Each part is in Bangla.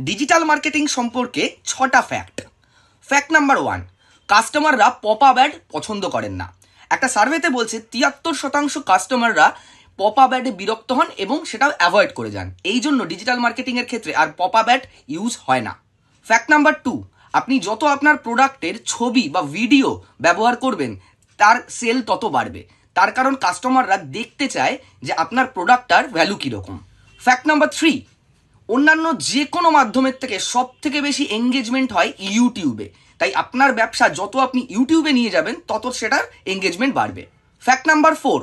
ডিজিটাল মার্কেটিং সম্পর্কে 6টা ফ্যাক্ট। ফ্যাক্ট নাম্বার 1, কাস্টমাররা পপ আপ অ্যাড পছন্দ করেন না। একটা সার্ভেতে বলছে 73% কাস্টমাররা পপ আপ অ্যাডে বিরক্ত হন এবং সেটা অ্যাভয়েড করে যান। এই জন্য ডিজিটাল মার্কেটিংয়ের ক্ষেত্রে আর পপ আপ অ্যাড ইউজ হয় না। ফ্যাক্ট নাম্বার 2, আপনি যত আপনার প্রোডাক্টের ছবি বা ভিডিও ব্যবহার করবেন তার সেল তত বাড়বে। তার কারণ কাস্টমাররা দেখতে চায় যে আপনার প্রোডাক্টটার ভ্যালু কীরকম। ফ্যাক্ট নাম্বার 3, অন্যান্য যে কোনো মাধ্যমের থেকে সব থেকে বেশি এঙ্গেজমেন্ট হয় ইউটিউবে। তাই আপনার ব্যবসা যত আপনি ইউটিউবে নিয়ে যাবেন তত সেটার এঙ্গেজমেন্ট বাড়বে। ফ্যাক্ট নাম্বার 4,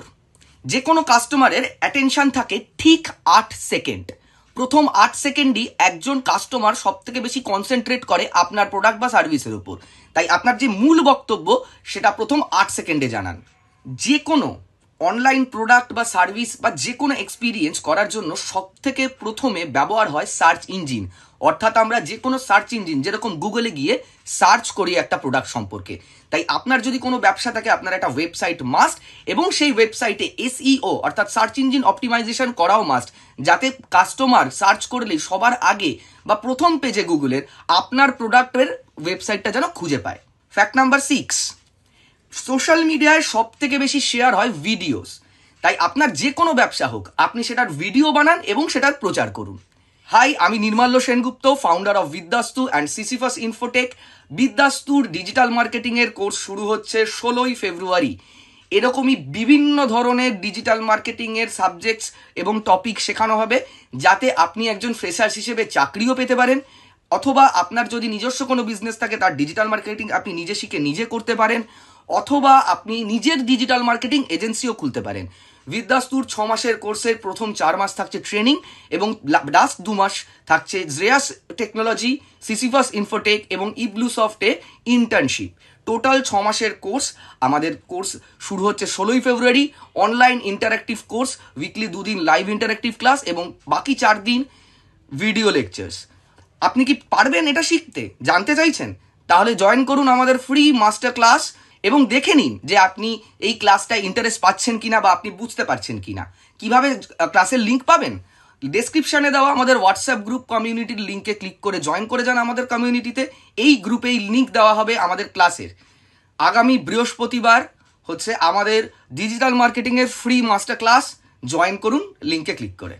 যে কোনো কাস্টমারের অ্যাটেনশন থাকে ঠিক 8 সেকেন্ড। প্রথম 8 সেকেন্ডই একজন কাস্টমার সব থেকে বেশি কনসেন্ট্রেট করে আপনার প্রোডাক্ট বা সার্ভিসের উপর। তাই আপনার যে মূল বক্তব্য সেটা প্রথম 8 সেকেন্ডে জানান। যে কোনো অনলাইন প্রোডাক্ট বা সার্ভিস বা যে কোনো এক্সপিরিয়েন্স করার জন্য সব থেকে প্রথমে ব্যবহার হয় সার্চ ইঞ্জিন। অর্থাৎ আমরা যে কোনো সার্চ ইঞ্জিন যেরকম গুগলে গিয়ে সার্চ করি একটা প্রোডাক্ট সম্পর্কে। তাই আপনার যদি কোনো ব্যবসা থাকে আপনার একটা ওয়েবসাইট মাস্ট, এবং সেই ওয়েবসাইটে এসইও অর্থাৎ সার্চ ইঞ্জিন অপটিমাইজেশন করাও মাস্ট, যাতে কাস্টমার সার্চ করলে সবার আগে বা প্রথম পেজে গুগলের আপনার প্রোডাক্টের ওয়েবসাইটটা যেন খুঁজে পায়। ফ্যাক্ট নাম্বার 6, সোশ্যাল মিডিয়ায় সব থেকে বেশি শেয়ার হয় ভিডিওস। তাই আপনার যে কোনো ব্যবসা হোক আপনি সেটার ভিডিও বানান এবং সেটার প্রচার করুন। হাই, আমি Nirmalya Sengupta, founder of Vidyastu and Sisyphus Infotech. বিদ্যাস্তুর ডিজিটাল মার্কেটিংয়ের কোর্স শুরু হচ্ছে 16ই ফেব্রুয়ারি। এরকমই বিভিন্ন ধরনের ডিজিটাল মার্কেটিংয়ের সাবজেক্টস এবং টপিক শেখানো হবে, যাতে আপনি একজন ফ্রেশার্স হিসেবে চাকরিও পেতে পারেন, অথবা আপনার যদি নিজস্ব কোনো বিজনেস থাকে তার ডিজিটাল মার্কেটিং আপনি নিজে শিখে নিজে করতে পারেন, অথবা আপনি নিজের ডিজিটাল মার্কেটিং এজেন্সিও খুলতে পারেন। বিদ্যাস্তুর 6 মাসের কোর্সের প্রথম 4 মাস থাকছে ট্রেনিং এবং লাস্ট 2 মাস থাকছে শ্রেয়াস টেকনোলজি, সিসিফাস ইনফোটেক এবং ইব্লুসফটে ইন্টার্নশিপ। টোটাল 6 মাসের কোর্স। আমাদের কোর্স শুরু হচ্ছে 16ই ফেব্রুয়ারি। অনলাইন ইন্টারাক্টিভ কোর্স, উইকলি 2 দিন লাইভ ইন্টারাক্টিভ ক্লাস এবং বাকি 4 দিন ভিডিও লেকচার্স। আপনি কি পারবেন এটা শিখতে? জানতে চাইছেন? তাহলে জয়েন করুন আমাদের ফ্রি মাস্টার ক্লাস এবং দেখে নিন যে আপনি এই ক্লাসটায় ইন্টারেস্ট পাচ্ছেন কিনা বা আপনি বুঝতে পারছেন কিনা। কিভাবে ক্লাসের লিঙ্ক পাবেন? ডেসক্রিপশনে দেওয়া আমাদের হোয়াটসঅ্যাপ গ্রুপ কমিউনিটির লিঙ্কে ক্লিক করে জয়েন করে যান আমাদের কমিউনিটিতে। এই গ্রুপেই লিঙ্ক দেওয়া হবে আমাদের ক্লাসের। আগামী বৃহস্পতিবার হচ্ছে আমাদের ডিজিটাল মার্কেটিংয়ের ফ্রি মাস্টার ক্লাস। জয়েন করুন লিঙ্কে ক্লিক করে।